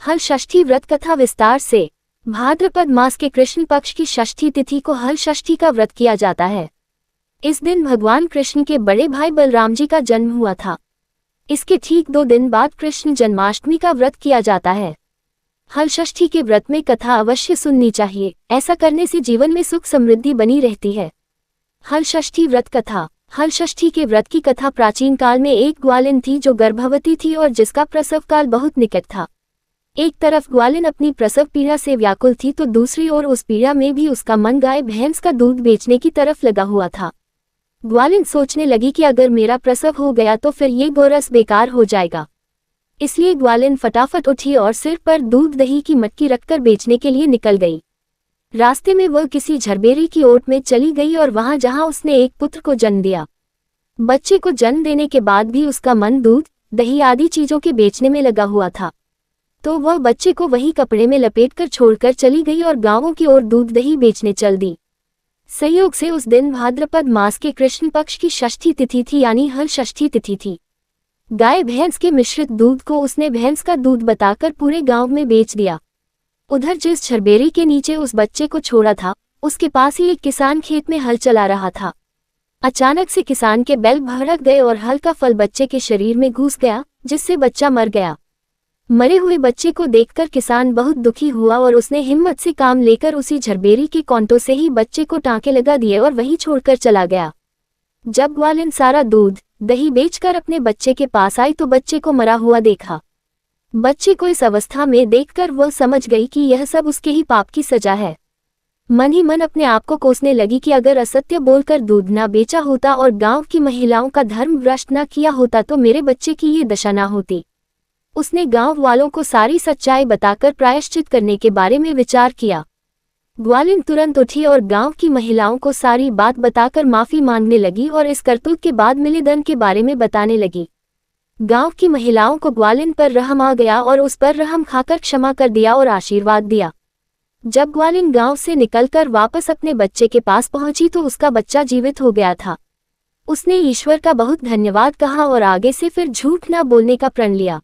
हल षष्ठी व्रत कथा विस्तार से। भाद्रपद मास के कृष्ण पक्ष की षष्ठी तिथि को हल षष्ठी का व्रत किया जाता है। इस दिन भगवान कृष्ण के बड़े भाई बलराम जी का जन्म हुआ था। इसके ठीक 2 दिन बाद कृष्ण जन्माष्टमी का व्रत किया जाता है। हल षष्ठी के व्रत में कथा अवश्य सुननी चाहिए, ऐसा करने से जीवन में सुख समृद्धि बनी रहती है। हल षष्ठी व्रत कथा। हल षष्ठी के व्रत की कथा प्राचीन काल में एक ग्वालिन थी जो गर्भवती थी और जिसका प्रसव काल बहुत निकट था। एक तरफ ग्वालिन अपनी प्रसव पीड़ा से व्याकुल थी तो दूसरी ओर उस पीड़ा में भी उसका मन गाय भैंस का दूध बेचने की तरफ लगा हुआ था। ग्वालिन सोचने लगी कि अगर मेरा प्रसव हो गया तो फिर ये गोरस बेकार हो जाएगा। इसलिए ग्वालिन फटाफट उठी और सिर पर दूध दही की मटकी रखकर बेचने के लिए निकल गई। रास्ते में वह किसी झरबेरी की ओट में चली गई और वहां जहां उसने एक पुत्र को जन्म दिया। बच्चे को जन्म देने के बाद भी उसका मन दूध दही आदि चीजों के बेचने में लगा हुआ था, तो वह बच्चे को वही कपड़े में लपेटकर छोड़कर चली गई और गांवों की ओर दूध दही बेचने चल दी। संयोग से उस दिन भाद्रपद मास के कृष्ण पक्ष की षष्ठी तिथि थी, यानी हल षष्ठी तिथि थी। गाय भैंस के मिश्रित दूध को उसने भैंस का दूध बताकर पूरे गांव में बेच दिया। उधर जिस छरबेरी के नीचे उस बच्चे को छोड़ा था, उसके पास ही एक किसान खेत में हल चला रहा था। अचानक से किसान के बैल भड़क गए और हल का फल बच्चे के शरीर में घुस गया, जिससे बच्चा मर गया। मरे हुए बच्चे को देखकर किसान बहुत दुखी हुआ और उसने हिम्मत से काम लेकर उसी झरबेरी के कांटों से ही बच्चे को टांके लगा दिए और वहीं छोड़कर चला गया। जब ग्वालिन सारा दूध दही बेचकर अपने बच्चे के पास आई तो बच्चे को मरा हुआ देखा। बच्चे को इस अवस्था में देखकर वह समझ गई कि यह सब उसके ही पाप की सजा है। मन ही मन अपने आप को कोसने लगी कि अगर असत्य बोलकर दूध ना बेचा होता और गांव की महिलाओं का धर्म भ्रष्ट न किया होता तो मेरे बच्चे की ये दशा ना होती। उसने गांव वालों को सारी सच्चाई बताकर प्रायश्चित करने के बारे में विचार किया। ग्वालिन तुरंत उठी और गांव की महिलाओं को सारी बात बताकर माफी मांगने लगी और इस करतूत के बाद मिले दंड के बारे में बताने लगी। गांव की महिलाओं को ग्वालिन पर रहम आ गया और उस पर रहम खाकर क्षमा कर दिया और आशीर्वाद दिया। जब ग्वालिन गांव से निकलकर वापस अपने बच्चे के पास पहुंची तो उसका बच्चा जीवित हो गया था। उसने ईश्वर का बहुत धन्यवाद कहा और आगे से फिर झूठ न बोलने का प्रण लिया।